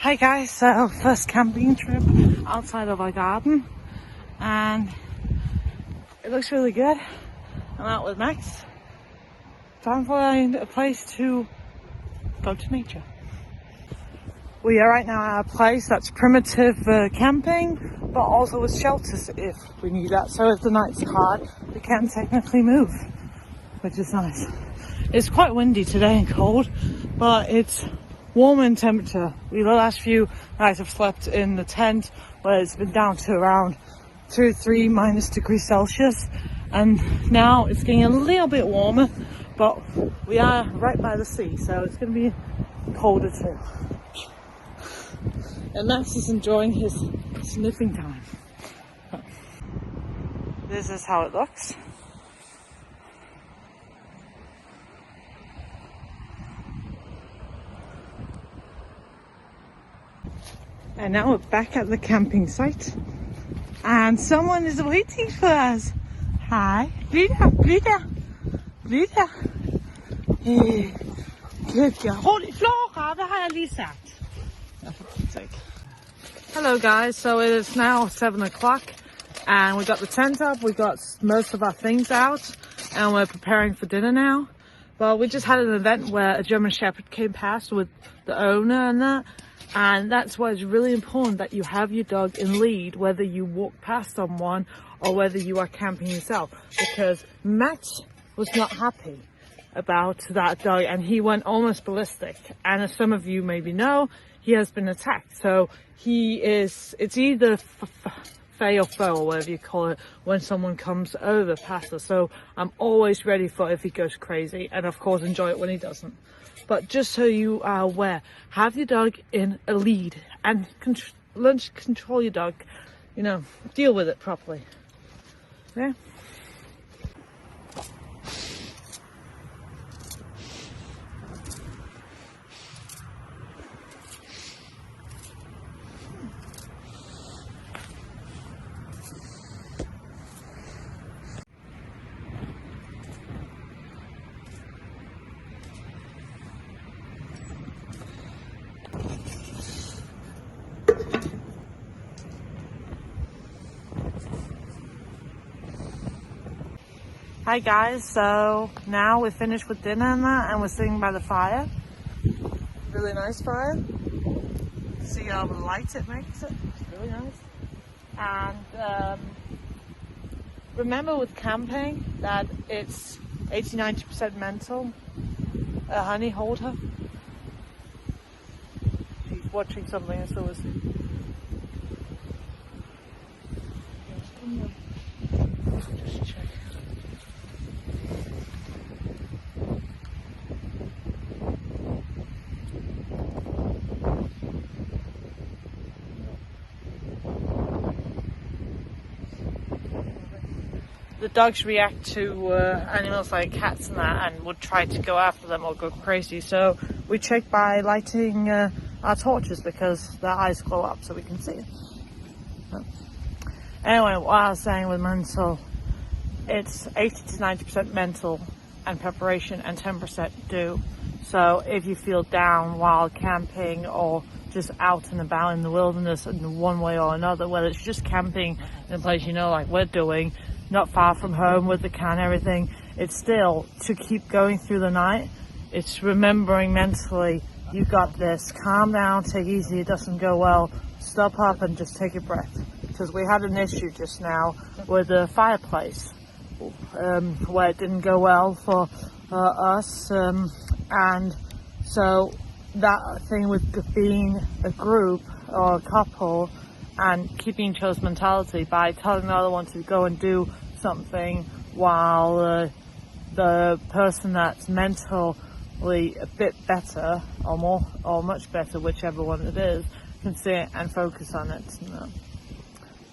Hi guys, so first camping trip outside of our garden and it looks really good. I'm out with Max. Time to find a place to go to nature. We are right now at a place that's primitive camping, but also with shelters if we need that. So if the night's hard, we can technically move, which is nice. It's quite windy today and cold, but it's warm in temperature. The last few nights have slept in the tent where it's been down to around 2 or 3 minus degrees Celsius, and now it's getting a little bit warmer, but we are right by the sea, so it's going to be colder too. And Max is enjoying his sniffing time. This is how it looks. And now we're back at the camping site and someone is waiting for us. Hi, Blüder. Good girl. Hold it, Flora, hvad har jeg lige sagt? Hello guys, so it is now 7 o'clock and we got the tent up, we got most of our things out and we're preparing for dinner now. Well, we just had an event where a German Shepherd came past with the owner and that. And that's why it's really important that you have your dog in lead, whether you walk past someone or whether you are camping yourself. Because Max was not happy about that dog and he went almost ballistic. And as some of you maybe know, he has been attacked. So it's either fey or foe or whatever you call it when someone comes over past us. So I'm always ready for if he goes crazy and of course enjoy it when he doesn't. But just so you are aware, have your dog in a lead and learn to control your dog, deal with it properly. Yeah. Hi guys, so now we're finished with dinner and that, and we're sitting by the fire. Really nice fire. See how the light it makes it. It's really nice. And remember with camping that it's 80-90% mental. Honey, hold her. She's watching something, so is just check. The dogs react to animals like cats and that and would try to go after them or go crazy. So we check by lighting our torches because their eyes glow up so we can see it. So, anyway, what I was saying with mental, it's 80-90% mental and preparation and 10% do. So if you feel down while camping or just out and about in the wilderness in one way or another, whether it's just camping in a place like we're doing, not far from home with the can and everything, it's still to keep going through the night. It's remembering mentally, you got this, calm down, take it easy, it doesn't go well, stop up and just take a breath. Because we had an issue just now with the fireplace where it didn't go well for us, and so that thing with being a group or a couple and keeping each other's mentality by telling the other one to go and do something while the person that's mentally a bit better or more or much better, whichever one it is, can see it and focus on it.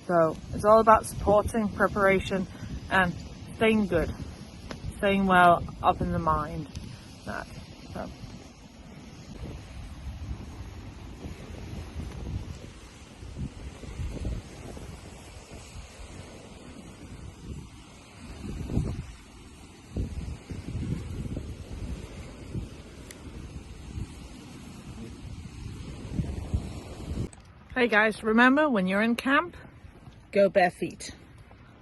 So it's all about supporting, preparation and staying good, staying well up in the mind. So. Hey guys, remember when you're in camp, go bare feet.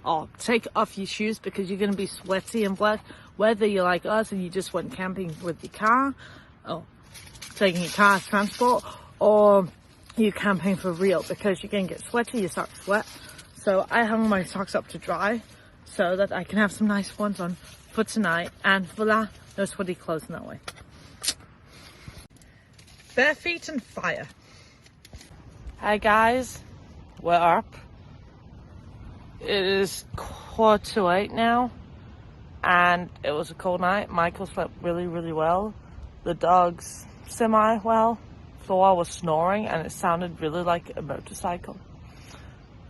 Or take off your shoes because you're going to be sweaty and wet. Whether you're like us and you just went camping with your car, or taking your car as transport, or you're camping for real because you're going to get sweaty, you start to sweat. So I hung my socks up to dry so that I can have some nice ones on for tonight, and voila, no sweaty clothes in that way. Bare feet and fire. Hi guys, we're up. It is 7:45 now, and it was a cold night. Michael slept really, really well. The dogs semi-well. Thor was snoring and it sounded really like a motorcycle.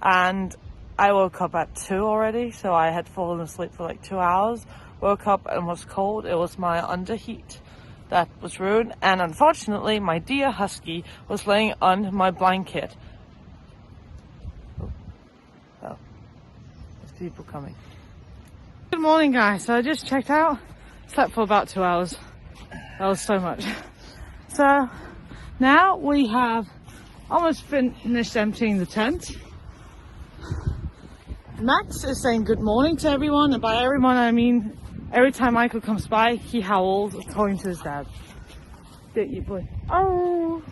And I woke up at 2 already, so I had fallen asleep for like 2 hours. Woke up and was cold. It was my underheat that was ruined, and unfortunately my dear husky was laying on my blanket. Oh, there's people coming. Good morning guys, so I just checked out, slept for about 2 hours. That was so much. So now we have almost finished emptying the tent. Max is saying good morning to everyone, and by everyone I mean every time Michael comes by, he howls according to his dad. Get you boy. Oh!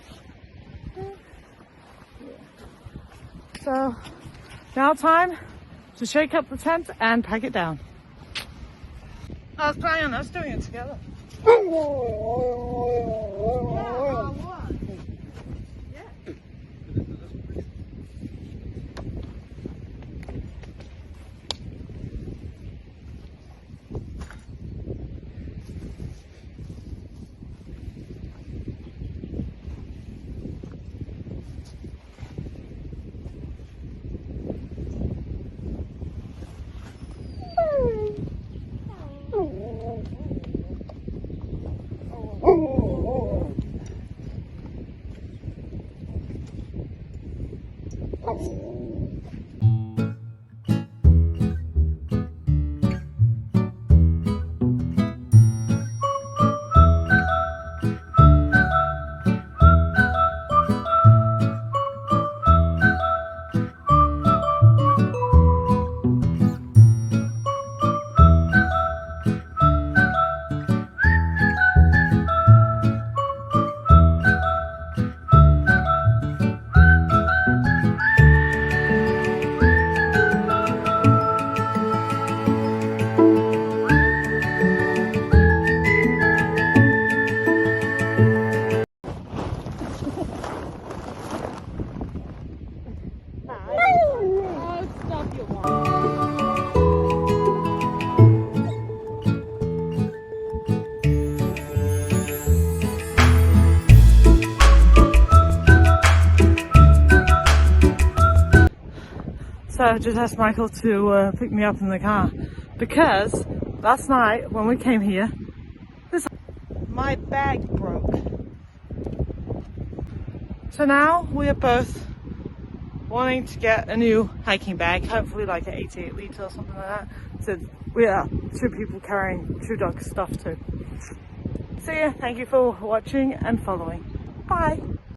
So, now time to shake up the tent and pack it down. I was planning on us doing it together. So I just asked Michael to pick me up in the car because last night when we came here, my bag broke. So now we are both wanting to get a new hiking bag, hopefully like an 88 litre or something like that. So we are 2 people carrying 2 dog stuff too. See ya, thank you for watching and following. Bye!